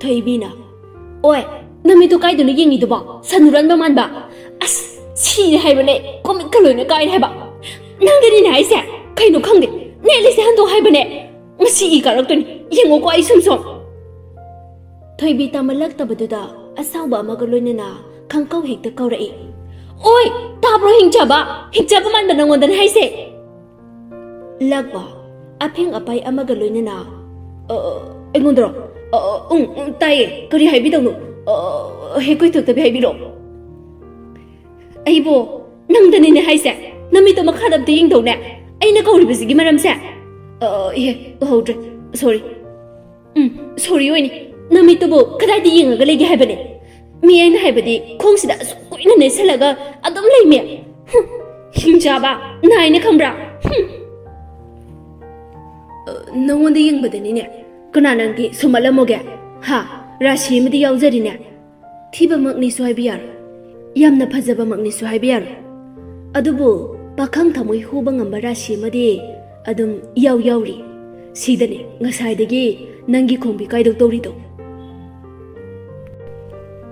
Thoibina. Oi, Namito Kaido Ying the Bob, Sanuran Manba. As, see the Hibane, comic color in a guide heba. Nangani nice, Kaino Kangi, Nelly Sando Hibane. Masi Karakton, Yango Kwai Sumson. Thoibita Malakta Baduda, a Samba Magalunina, Kanko Hik the Korai. Oi, Tabro Hinchaba man the no one than I say. Lagba, a ping up by Amagalunina. Egundro, Tai, could you have been he quit the baby dog. Abo, none than in the high set, Namito Makad of the Indo net. Ain't a gold with Gimaram set. Hold it, sorry. Sorry, Winnie. Namito, could I the young lady have it? Me and Habity, consider in a Selaga, I don't lay me. Hinjaba, nine a cambra. No one the young but in it. Konanangi, Sumalamoga. Ha, Rashim the Yauzadina. Tiba Magni Swibiar. Yamna Pazaba Magni Swibiar. Adubu, Bakang Tamui Hubang and Barashi Madi, Adum Yaw Yauri. Sidani, Nasai the gay, Nangi Kombi Kaido Dorito.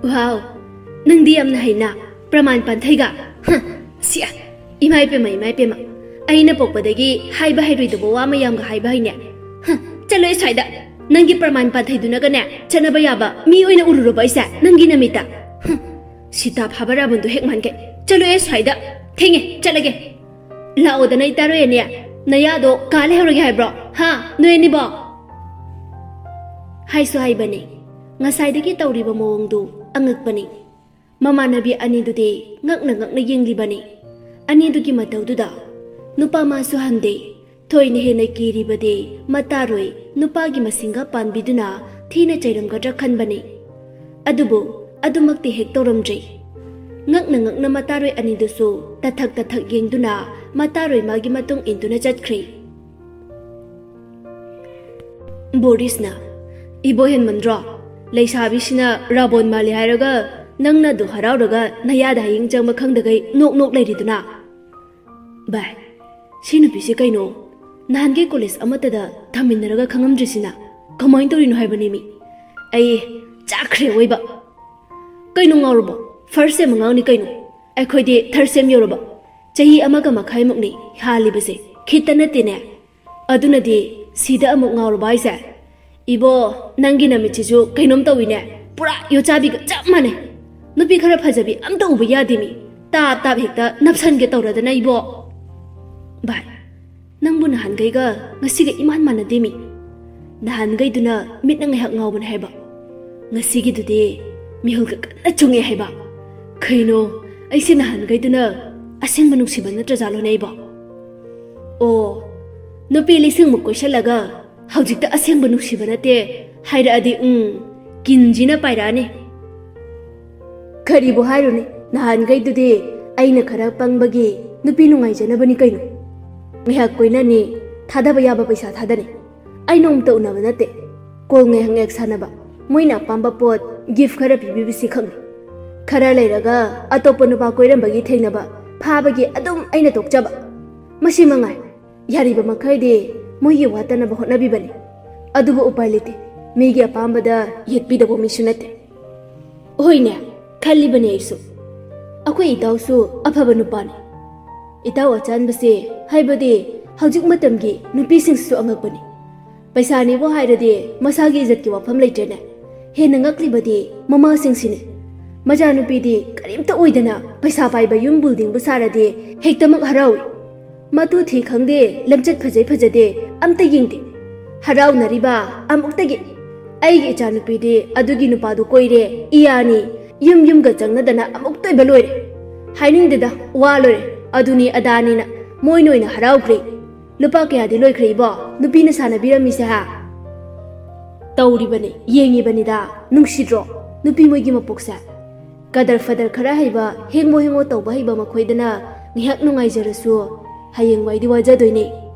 Wow, Nandi am Naina, Praman Pantega. Sia, Imai Pema, my Pema. Aina Popadagi, high by the Boama Yam high by net. Tell us that Nangi Praman Pantedunagana, Chanabayaba, me in Urubaisa, Nanginamita. Sit up Habarabun to Hekmanke. Tell us Haida, King it, tell again. Lao the Naitarania, Nayado, Kale bro, ha, no any ball. Hi so I bunny. Ngasai the Gita River Mondu. Angak bani. Mama nabi ani dude, ngak na yingli bani. Ani duki mataw duda. Nupa maso hande. Toy ni hena kiri bade, mataroy, nupa gi masinga pan biduna, tina chayram gadra kan bani. Adubo, adumakti hek toramjay. Ngak na mataroy ani duso, tathak yeng duna, mataroy magi matong induna jatkri. Boris na. Ibohen mandra. Laisabisina Rabon Mali Haraga, Nangna do Haraga, Nayada Ying Jamakang the gay, no lady do not. By Sinapisica no, Nange Colis Amatada, Taminaraga Kangam Jessina, Command to in Hibanimi. Ay, Jacre Weba Kaino Orbo, first Mangani Kaino, I could the Tersem Yoruba, Jahi Amagama Kaimoni, Halibase, Kitanetine, Aduna de, Sida among our Baisa. Ibo, Nangina Michizu, Kainomta Wine, Pura, Yotabi, Japmane. No big Harapazabi, I'm the Ubiyadimi. Tap Hector, Napsan get out of the Naibo. But Nangbun Hangaiga, Nasiga Iman Manadimi. The Hangay do not meet Nang Hang Heba. Nasigi today, Mihulka, a Chungi Heba. Kaino, I seen a Hangay do not, a sing Manusiban Trazalo neighbor. Oh, no Pili Sing Mukoshalaga. How did the Assemble Nusibanate hide at the Kinjina Pairani? Karibu Hironi, Nahan Gay today, Aina Karapang Bagi, Nupinungai Janabanikaino. We have Quinani, Tadabayaba Pisa Tadani. I know to Navanate, Kong ex Hanaba, Moina Pamba pot, give Karapi BBC Kang. Karalaga, Atopanaba Koyan Bagi Tainaba, Pabagi Adum Aina Tokjaba. Masimangai, Yariba Makaide. Moye watana bahot nabi bani. Adubo upalite. Megi apambada yet bidabo missionate. Hoine, Kali bani iso. Ako itaw so apabanupani. Itaw achan base, haibade, haujuk matamgi, nupising so angak bani. Paisani bo hairade, masagi izat ki wapam laitene. He nangakli bade, mama sing sine. Maja nupidi, karim ta oidana, paisa pai bayum building busarade, hektamak harawi. Matu thi khangde lamchat phajade amta yingde harau nariba amuktage aigi chanupi de adugi nupadu koire iyani yum ga changna dana amuktai baloire haining de wa lore aduni adani na moi noina harau khre lupa kya de loi khre ba nupi na sana birami se ha tawri bane yengi bani da nungsidro nupi moi gi mapoksa kadar fadar khara haiba hengo tawba haiba makhoidana ngihak nungai jarasu Hayang Wadi Wajadoine.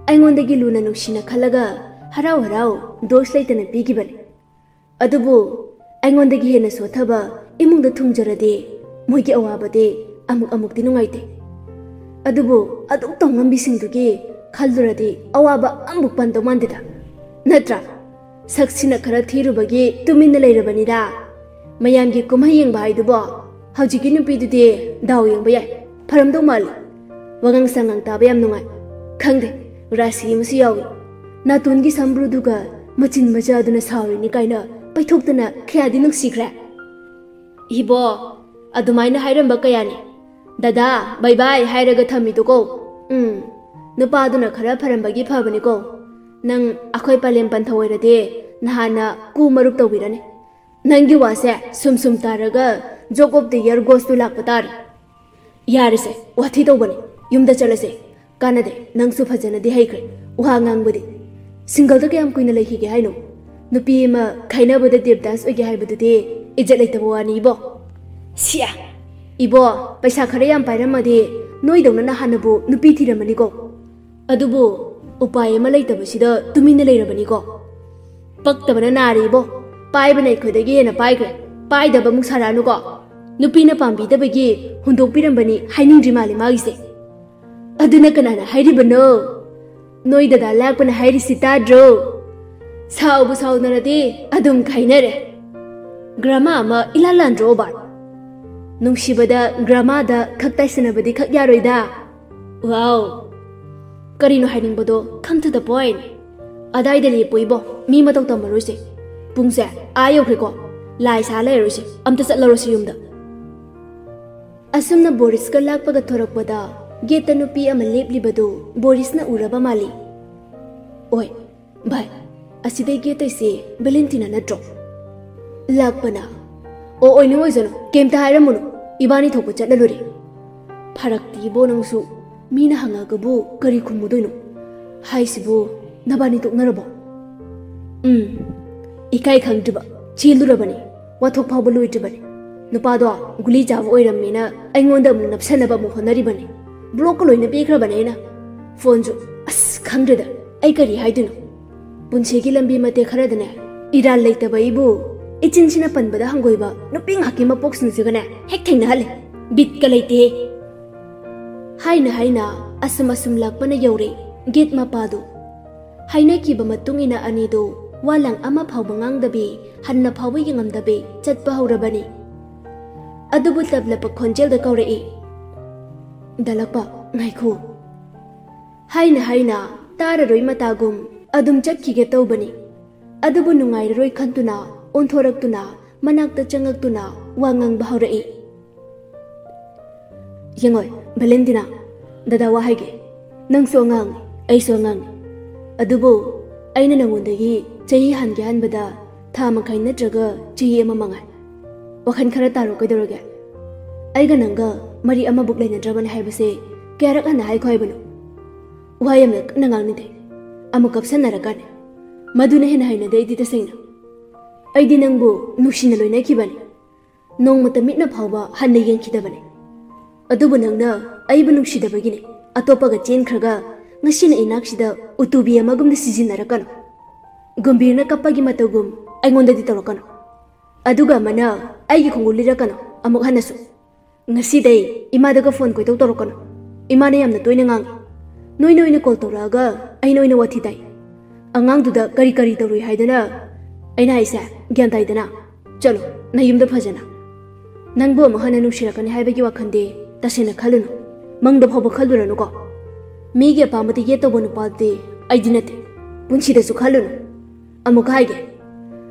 I want the Giluna Nushina Kalaga, Harau, those late and a piggy bunny. Adubo, I want the Gihena Sotaba, among the Tunjarade, Moiki Awabade, Amuktinungite. Adubo, Adukton Ambising to gay, Kaldurade, Awaba, Ambupanto Mandita. Natra, Saksina khara thirubagi tuminna leirabanida. Mayamgi kumhai yengba haidubo. Haujiki nupidudi daw yengba yai. Pharamdau mali. Wagang sangang taba yam nungai. Khangde rasi amasi yawi. Natungi sambruduga machin maja aduna sawrini kaina paithoktana khayadi nungsikre. Ibo adumaina hairamba kayani. Dada bye bye hairaga thamiduko. Nupaduna khara pharambagi phabaniko. Nang akhoi palem panthawairade nahana ku marup tawirane. Nangi wase sum taraga joke of the year goes to lakpatar. Yarise wathi tawbani yumda chalase. Kanade nang sufajana de haikre. Uhangang budi. Single the game queen like he haino. Nupi ma kaina with the deep dance ogi haibudde. Is it like the one ibo? Sia Ibo, Paisakariam Pyramade, Noidona Hanabu, Nupiti Ramanigo. Adubu, Upaya Malata Basida, Tumina Rabanigo. Pak the Bananaribo, Paibanai could again a pike, Pai the Bamusaranugo. Nupina Pambi the Begi, Hundo Pirambani, Hiding Jimali Magise. Adunakanana, Haidibano. Noida da Lapan Haidi Sitadro. Sao was how Narade, Adum Kainere. Grama Ilalandro bar. Nungshibada Gramada Kaktasanabadi Kakyaroida. Wow. Karino hiding bodo, come to the point. Adaidali Puibo, Mima Doctor Marusi. Pungse, Ayokriko, Lies Halerusi, Amtasat Lorosiumda. Asumna Boriska Lakpaga Torakbada, Get the Nupi am a laply bado, Borisna Uraba Mali. Oi, bye. Aside get I say, Valentina Natro. Lakpana. O Oinoizano, came to Hiramuno, Ibani Tokucha Luri. Parakti Bonangsu, Mina Hangagabu, Karikumuduno. Haisibu, Nabani took Narabo. Ikai Kantuba, Childurabani, what took Pabalu Tibani. Nupado, Gulita of Oiramina, Angondam Napsanaba Mohonaribani. Brocolo in a baker banana. Fonzo, as Kandida, Aikari Haidino. Bunsekilambi Mate Karadana, Ira later Baibu. Ichinchina Panbada Hangoiba, no ping Hakima Pox Nuzigana, Hecting Hale, Bit Galate Haina, Asamasum Lakpana Yore, Get Mapado Haina Kibamatungina Anido, Walang Ama Paubangang the Bay, Hanna Pawing on the Bay, Chat Bahurabani Adubutab Lapa Conjel the Kore Dalapa, Naiku Haina, Tara Matagum, Adum Chatki Getobani Adubunungai Roy Kantuna. Onthoraktuna, Manakta Changaktuna, Wangang Bahaurai. Yangoy, Valentina, Dada Wahage, Nang Songang, Ay Songang. Adubo, Aina Nangundagi, Chahi Hangan Bada, Tamakai Natraga, Chi Mamanga. Wakan Karataro Kadoroga. Aigananga, Marie Amabukla Nadraban Habase, Karak and High Koibano. Wayamak Nanganite, Amukapsanaragan. Maduna Hina de did the same. I didn't go, Nushina Nakibani. No Matamina Pava, Hanayan Kidabani. Adubananga, I even Nushi the beginning. A topaga chain kraga, Nashina inakshida, Utubia Magum the season Narakano. Gumbirna Kapagi Matagum, I wanted the Torokano. Aduga Mana, I Lirakano, Amohanasu. Nasi day, Imadaga phone Koto Torokano. Imani am the twinning. No in a Kotoraga, I know in what he died. Angang to the Karikari Tori Haidana. Aina isa, Gyantai dana. Chalo, Nayum the Pajana. Nangbo Mahana Shirakan Habagi Wakande, Tasina Kalunu, Mang the Hobo Kaluranuko. Miga Pamati Yeta Bonapati, I didn't. Punchida Sukalunu. Amukaige.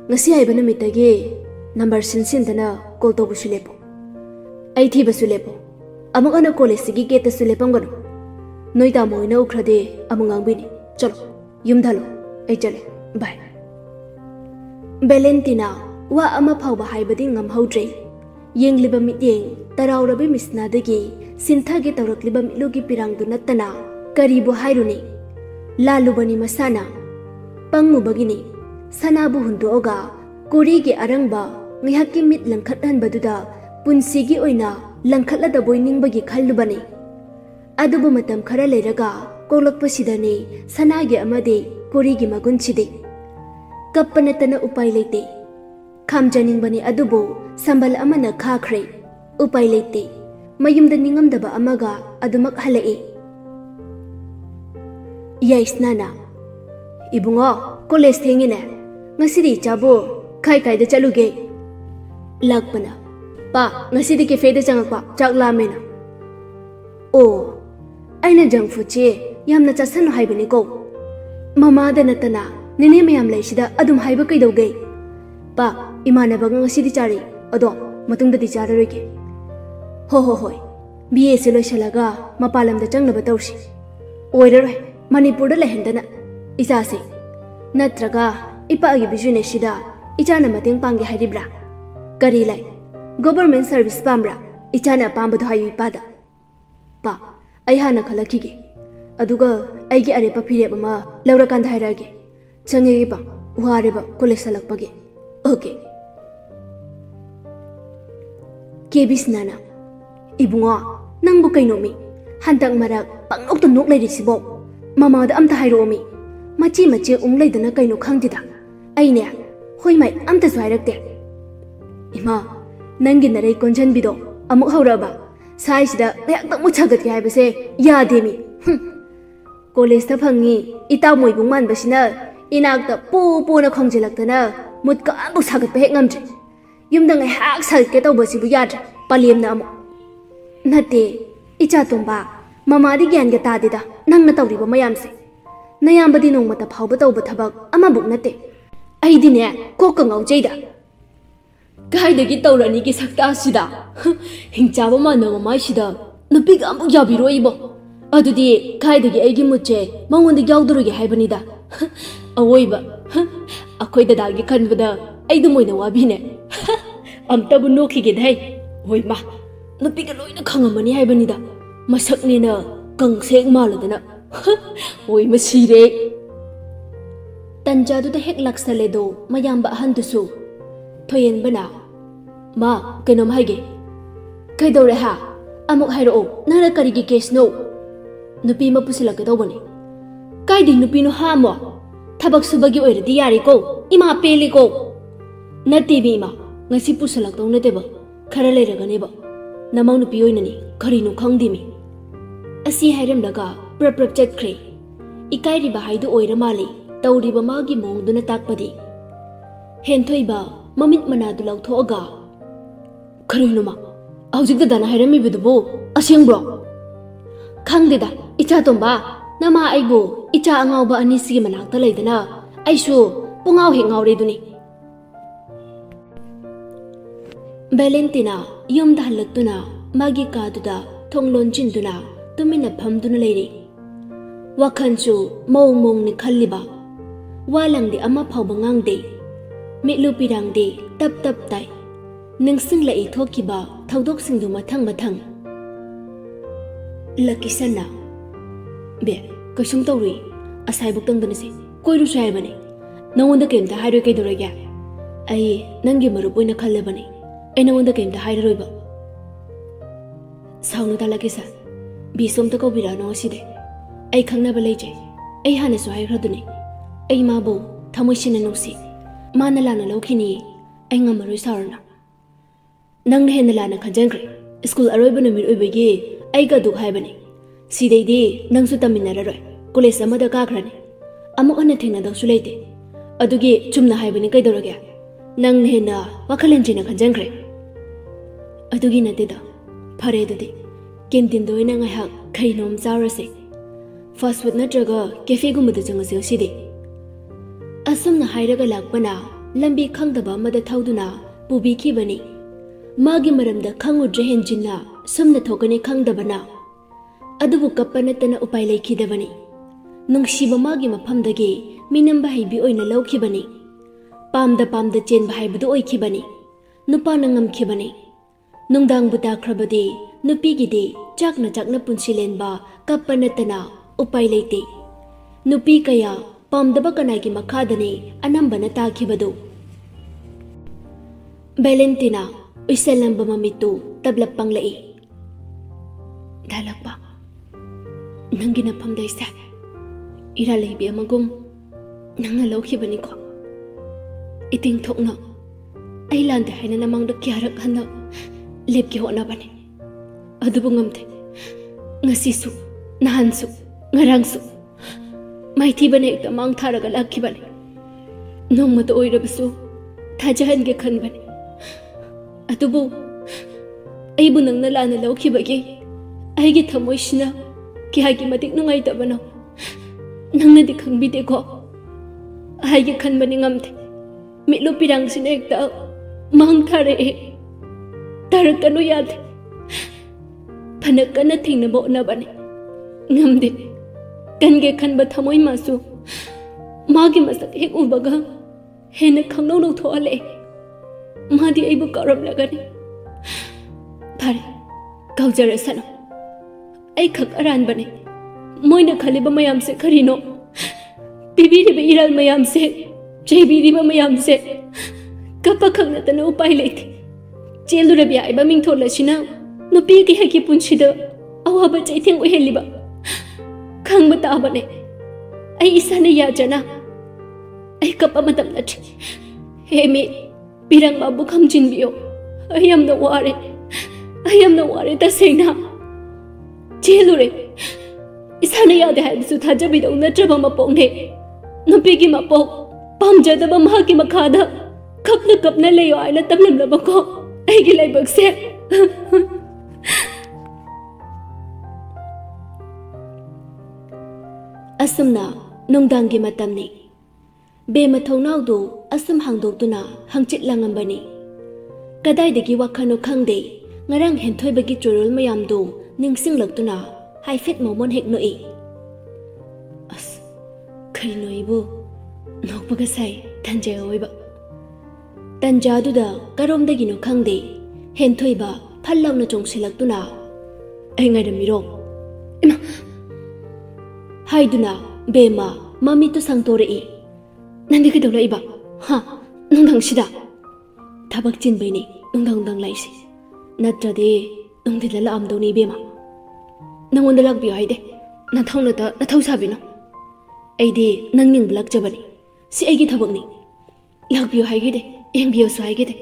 Nasi Ibanamitage, number Sinsintana, Koto Sulepo. I Tiba Sulepo. Among Kolesigi get the Sulepangano. Noita Moino Crade, among Ambini. Chalo, Yumdalo, Ejale, bye. Valentina, wa ama phawba haibadi ngam haudre. Yengliba mityeng, taraurabi misnadagi, sinthage tawrakliba mitlugi pirangdu nattana, karibu hairuni. Lalubani masana, pangmubagini, sanabu hunduoga, kurigi arangba, ngihaki mit langkhathan baduda, punsigi oina, langkhatlada boiningbagi khallubani. Adubu matam khara leiraga, kolakpasidani, sanagi amade, kurigi magunchide. Kapanatana upay late. Kamjaning bani adubo, sambal amana kakre. Upay late. Mayum da ningam daba amaga, adumak halae. Yais nana. Ibungo, koles tingine. ngasidi chabu khai khai da chaluge lakpana pa ngasidi cafe da changakpa chak lamena o aina junk food che yamna chasanu haibani ko mama da natana nene mayam laisida adum haiba kaidauge pa imana bang ngasidi chari ado matungda di chararoge ho ho hoi BA se loisalaga mapalam da changnaba tawsi oiraroi manipur da lehendana isa se natraga ipa agi business sida ichana mateng pangge hairibra kari lai government service pamra ichana pambu do hayu ipada pa ai hana khalakige aduga aigi arepa phire bama laura kan thairage change ba wareba college salakpage okay kebis nana ibunga nangbu kainomi hantak marak pangnok to nok lairi sibo mama da amta hairomi machi machi leidana kaino khangtida aine hoi mai amta swairakte ima nangi narai konjan bido amuk hauraba sai sida yak tak mu chagat ya base ya demi college ta phangi itaw moi bung man basina inak ta pu na khongjelaktana mutka ambu sagat pe ngamje yumda ngai hak sal ke taw basi bu yad paliem na amu nate icha tomba mama di gyan ga ta dida nang na tawri ba mayam se nayam badi nong mata phawba tawba thabak ama buk nate ai di ne ko ka ngau jeida gai da gi tawrani gi sakta sida hingcha ba ma no mama sida nupi ga ambu yabiro ibo adudi gai da gi ai gi muche mangon di yawduru gi haibani da awoi ba akoi da da gi khanbada ai du moina wabi ne amta bu nokhi gi dai hoi ma nupi ga loina khangamani haibani da masak ni na kang sek maladana hoi ma sire tanja du da hek laksale do mayam ba han du su thoyen bana ma kenom haige kai do re ha amuk hairo nara kari gi case no nupi ma pusila ka do bani kai ding nupi no ha mo thabak subagi oire di yari ko ima peli ko na tv ma ngasi pusalak do na deba khara le raga ne ba namang nupi oina ni khari nu khangdi mi asi hairam daga prap chat khre ikai ri ba haidu oira mali tawri ba ma gi mong du na takpadi hen thoi ba mamit mana du lau thoga khari nu ma aujik da dana hairam mi bidu bo aseng bro khangde da icha tomba nama aibu icha angau ba ani si manak ta leidana aisu pungau he ngau re duni Valentina yum da halaktuna magi ka duda thonglon chinduna tumina phamduna leiri wakhanchu mong ni khalliba walangdi ama phawba ngangde mitlu pirangde tap tai ningsing lai thokiba thaudok singdu mathang lakisana be kasung tawri asai buktang dana se koiru sai bane nawonda kemta hairo ke dorega ai nangi marup oina khalle bane ai nawonda kemta hairo roiba saunu talakisa bisom ta ko bira no side ai khangna ba leje ai hane so hairo dune ai ma bo thamoisina nusi mana lana lokhini ai ngamaroi sarna nang hen lana khanjangre school aroiba numit oibege ai ga duk haibani sideidi nang su taminararoi college amada ka khrani amuk ana thina da su leite adugi chumna haibani kai dorage nang hena wakalen jina khanjangre adugi nate da phare dudi canteen doina ngai hak khainom charase fast food natraga cafe gumada jangase side asumna hairaga lakpana lambi khangdaba amada thauduna pubi khibani magi maramda khangudre henjinna sumna thokani khangdabana adubu kappanatana upai lekhidabani nungsiba magi maphamdagi minamba haibi oina lawkhibani pamda chen bhaibudu oikhibani nupa nangamkhibani nungdang buta khrabadi nupigidi chakna punsilenba kappanatana upai leite nupi kaya pamdaba kanagi makhadani anambana takhibadu Valentina uiselamba mamitu tablap panglai dalakpa nangina phamdai sa ira leibi amagum nangna lawkhibani ko iting thokna ai lande haina namang da kyarak hana lepki hona bani adubu ngamte ngasisu nahansu ngarangsu maiti bane ekta mang tharaga lakhi bani ꯅꯣꯡꯃꯇ ꯑꯣꯏꯔꯕꯁꯨ ꯊꯥꯖꯍꯟꯒꯦ ꯈꯟꯕꯅꯤ ꯑꯗꯨꯕꯨ ꯑꯩꯕꯨ ꯅꯪꯅ ꯂꯥꯟꯅ ꯂꯧꯈꯤꯕꯒꯤ ꯑꯩꯒꯤ ꯊꯃꯣꯏꯁꯤꯅ ꯀꯌꯥꯒꯤ ꯃꯇꯤꯛ ꯅꯨꯡꯉꯥꯏꯇꯕꯅꯣ ꯅꯪꯅꯗꯤ ꯈꯪꯕꯤꯗꯦꯀꯣ ꯑꯩꯒꯤ ꯈꯟꯕꯅꯤ ꯉꯝꯗꯦ ꯃꯤꯠꯂꯨ ꯄꯤꯔꯥꯡꯁꯤꯅ ꯍꯦꯛꯇ ꯃꯥꯡ ꯊꯥꯔꯛꯑꯦ ꯇꯥꯔꯛꯀꯅꯨ ꯌꯥꯗꯦ ꯐꯅ ꯀꯟꯅ ꯊꯦꯡꯅꯕ ꯍꯣꯠꯅꯕꯅꯤ ꯉꯝꯗꯦ ꯀꯟꯒꯦ ꯈꯟꯕ ꯊꯃꯣꯏ ꯃꯥꯁꯨ ꯃꯥꯒꯤ ꯃꯁꯛ ꯍꯦꯛ ꯎꯕꯒ ꯍꯦꯟꯅ ꯈꯪꯅꯧ ꯅꯧꯊꯣꯛꯍꯜꯂꯛꯑꯦ ꯃꯥꯗꯤ ꯑꯩꯕꯨ ꯀꯥꯎꯔꯝꯂꯒꯅꯤ ꯐꯔꯦ ꯀꯥꯎꯖꯔꯁꯅꯨ ꯑꯩ ꯈꯛ ꯑꯔꯥꯟꯕꯅꯤ ꯃꯣꯏꯅ ꯈꯜꯂꯤꯕ ꯃꯌꯥꯝꯁꯦ ꯀꯔꯤꯅꯣ ꯄꯤꯕꯤꯔꯤꯕ ꯏꯔꯥꯜ ꯃꯌꯥꯝꯁꯦ ꯆꯩꯕꯤꯔꯤꯕ ꯃꯌꯥꯝꯁꯦ ꯀꯞꯄ ꯈꯛ ꯅꯠꯇꯅ ꯎꯄꯥꯏ ꯂꯩꯇꯦ ꯆꯦꯜꯂꯨꯔꯕ ꯍꯥꯏꯕ ꯃꯤꯡꯊꯣꯜ ꯑꯁꯤꯅ ꯅꯨꯄꯤ ꯀꯌꯥꯒꯤ ꯄꯨꯟꯁꯤꯗ ꯑꯋꯥꯕ ꯆꯩꯊꯦꯡ ꯑꯣꯏꯍꯜꯂꯤꯕ ꯈꯪꯕ ꯇꯥꯕꯅꯦ ꯑꯩ ꯏꯁꯥꯅ ꯌꯥꯖꯅ ꯑꯩ ꯀꯞꯄ ꯃꯇꯝ ꯅꯠꯇ꯭ꯔꯦ ꯍꯦꯃꯤ ꯄꯤꯔꯪ ꯃꯥꯕꯨ ꯈꯝꯖꯤꯟꯕꯤꯌꯣ ꯑꯩ ꯌꯥꯝꯅ ꯋꯥꯔꯦ ꯇꯁꯦꯡꯅ ꯆꯦꯜꯂꯨꯔꯦ ꯏꯁꯥꯅ ꯌꯥꯗꯦ ꯍꯥꯏꯕꯁꯨ ꯊꯥꯖꯕꯤꯗꯧ ꯅꯠꯇ꯭ꯔꯕ ꯃꯄꯣꯛꯅꯦ ꯅꯨꯄꯤꯒꯤ ꯃꯄꯣꯛ ꯄꯥꯝꯖꯗꯕ ꯃꯍꯥꯛꯀꯤ ꯃꯈꯥꯗ ꯀꯞꯅ ꯀꯞꯅ ꯂꯩꯌꯣ ꯍꯥꯏꯅ ꯇꯝꯂꯝꯂꯕꯀꯣ ꯑꯩꯒꯤ ꯂꯥꯏꯕꯛꯁꯦ ꯑꯁꯨꯝꯅ ꯅꯨꯡꯗꯥꯡꯒꯤ ꯃꯇꯝꯅꯤ ꯕꯦꯃ ꯊꯣꯡꯅꯥꯎꯗꯨ ꯑꯁꯨꯝ ꯍꯥꯡꯗꯣꯛꯇꯨꯅ ꯍꯪꯆꯤꯠ ꯂꯥꯡꯉꯝꯕꯅꯤ ꯀꯗꯥꯏꯗꯒꯤ ꯋꯥꯈꯜꯅꯣ ꯈꯪꯗꯦ ꯉꯔꯥꯡ ꯍꯦꯟꯊꯣꯏꯕꯒꯤ ꯆꯣꯔꯣꯜ ꯃꯌꯥꯝꯗꯨ ꯅꯤꯡꯁꯤꯡꯂꯛꯇꯨꯅ ꯍꯥꯏꯐꯦꯠ ꯃꯣꯃꯣꯟ ꯍꯦꯛ ꯅꯣꯛꯏ ꯑꯁ ꯀꯔꯤꯅꯣ ꯑꯩꯕꯨ ꯅꯣꯛꯄꯒ ꯁꯥꯏ ꯇꯟꯖꯥꯑꯣꯏꯕ ꯇꯟꯖꯥꯗꯨꯗ ꯀꯔꯣꯝꯗꯒꯤꯅꯣ ꯈꯪꯗꯦ ꯍꯦꯟꯊꯣꯏꯕ ꯐꯜ ꯂꯥꯎꯅ ꯆꯣꯡꯁꯤꯜꯂꯛꯇꯨꯅ ꯑꯩ ꯉꯥꯏꯔꯝꯃꯤꯔꯣ ꯏꯃꯥ ꯍꯥꯏꯗꯨꯅ ꯕꯦꯃ ꯃꯃꯤꯠꯇꯨ ꯁꯪꯇꯣꯔꯛꯏ ꯅꯪꯗꯤ ꯀꯩꯗꯧꯔꯛꯏꯕ ꯍꯥ ꯅꯨꯡꯗꯥꯡꯁꯤꯗ ꯊꯕꯛ ꯆꯤꯟꯕꯩꯅꯤ ꯅꯨꯡꯗꯥꯡ ꯂꯥꯛꯏꯁꯦ ꯅꯠꯇ꯭ꯔꯗꯤ ꯅꯨꯡꯊꯤꯜꯗ ꯂꯥꯛꯑꯝꯗꯧꯅꯤ ꯏꯕꯦꯝꯃ ꯅꯪꯉꯣꯟꯗ ꯂꯥꯛꯄꯤꯌꯣ ꯍꯥꯏꯗꯦ ꯅꯊꯧ ꯁꯥꯕꯤꯅꯣ ꯑꯩꯗꯤ ꯅꯪ ꯌꯦꯡꯕ ꯂꯥꯛꯆꯕꯅꯤ ꯁꯤ ꯑꯩꯒꯤ ꯊꯕꯛꯅꯤ ꯂꯥꯛꯄꯤꯌꯣ ꯍꯥꯏꯒꯤꯗꯦ ꯌꯦꯡꯕꯤꯌꯣꯁꯨ ꯍꯥꯏꯒꯤꯗꯦ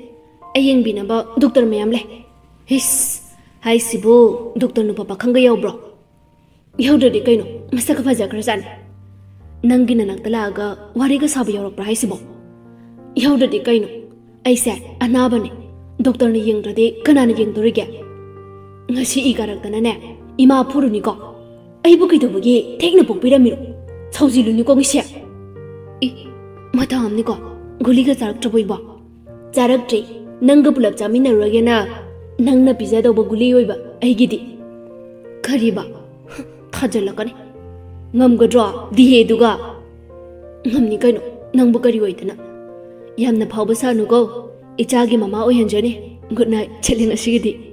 ꯑꯩ ꯌꯦꯡꯕꯤꯅꯕ ꯗꯣꯛꯇꯔ ꯃꯌꯥꯝ ꯂꯩ ꯏꯁ ꯍꯥꯏꯁꯤꯕꯨ ꯗꯣꯛꯇꯔ ꯅꯨꯄꯥ ꯄꯥꯈꯪꯒ ꯌꯥꯎꯕ꯭ꯔꯣ ꯌꯥꯎꯗ꯭ꯔꯗꯤ ꯀꯩꯅꯣ ꯃꯁꯛꯀ ꯐꯖꯈ꯭ꯔꯖꯥꯠꯅꯤ ꯅꯪꯒꯤ ꯅꯅꯥꯛꯇ ꯂꯥꯛꯑꯒ ꯋꯥꯔꯤꯒ ꯁꯥꯕ ꯌꯥꯎꯔꯛꯄ꯭ꯔꯥ ꯍꯥꯏꯁꯤꯕꯣ ꯌꯥꯎꯗ꯭ꯔꯗꯤ ꯀꯩꯅꯣ ꯑꯩꯁꯦ ꯑꯅꯥꯕꯅꯤ ꯗꯣꯛꯇꯔꯅ ꯌꯦꯡꯗ꯭ꯔꯗꯤ ꯀꯅꯥꯅ ꯌꯦꯡꯗꯣꯔꯤꯒꯦ ngasi ikaraktanane ima phuruni ko aibu kaidobugi thekna pokpiramiro saujiluni ko ngise I mata amni ko guli ga charak traboiba charak tre nanga pulap chamina rogena nangna pizza do guli oiba aigidi khariba thajalakani ngamgadra dihe duga ngamni kaino nangbu kari oidana yamna phawba sanu go ichagi mama oihanjani good night chelling asigidi